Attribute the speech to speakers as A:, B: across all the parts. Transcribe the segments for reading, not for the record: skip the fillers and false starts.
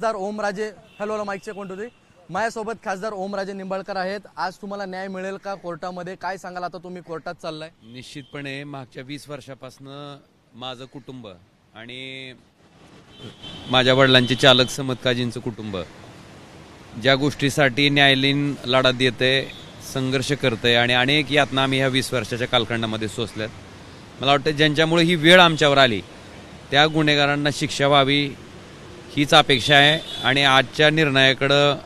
A: खासदार ओमराजे हॅलो माईकचे कोण होते माझ्यासोबत खासदार ओमराजे निंबाळकर आहेत। आज तुम्हाला न्याय मिळेल का कोर्टामध्ये, काय सांगाल? आता तुम्ही कोर्टात चाललाय।
B: निश्चितपणे मागच्या 20 वर्षापासून माझं कुटुंब आणि माझ्या वडिलांचे चालक समतकाजींचं कुटुंब ज्या गोष्टीसाठी न्यायालयीन लढा देते, संघर्ष करते आणि अनेक यातना आम्ही ह्या 20 वर्षाच्या कालखंडामध्ये सोसल्यात। मला वाटतं ज्यांच्यामुळे ही वेळ आमच्यावर आली त्या गुन्हेगारांना शिक्षा व्हावी हीच अपेक्षा आहे आणि आजच्या निर्णयाकडं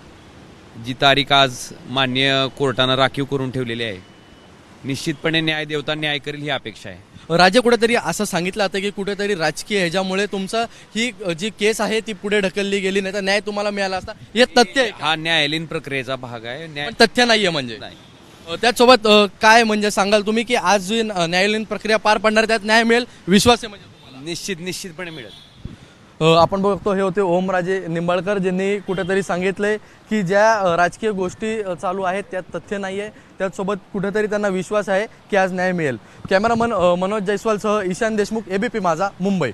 B: जी तारीख आज मान्य कोर्टानं राखीव करून ठेवलेली आहे, निश्चितपणे न्याय देवता न्याय करेल ही अपेक्षा आहे।
A: राजे कुठेतरी असं सांगितलं जातं की कुठेतरी राजकीय ह्याच्यामुळे तुमचं ही जी केस आहे ती पुढे ढकलली गेली, नाही तर न्याय तुम्हाला मिळाला असता, हे तथ्य आहे का?
B: हा न्यायालयीन प्रक्रियेचा भाग आहे। न्याय
A: पण तथ्य नाहीये म्हणजे
B: नाही।
A: त्याचसोबत काय म्हणजे सांगाल तुम्ही की आज जी न्यायालयीन प्रक्रिया पार पडणार त्यात न्याय मिळेल विश्वास आहे म्हणजे तुम्हाला?
B: निश्चितपणे मिळेल।
A: आपण बघतो हे होते ओमराजे निंबाळकर, ज्यांनी कुठेतरी सांगितलंय की ज्या राजकीय गोष्टी चालू आहेत त्यात तथ्य नाही आहे, त्याचसोबत कुठेतरी त्यांना विश्वास आहे की आज न्याय मिळेल। कॅमेरामन मनोज जयस्वालसह ईशान देशमुख, एबीपी माझा, मुंबई।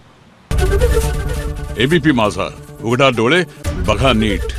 C: एबीपी माझा, उघडा डोळे बघा नीट।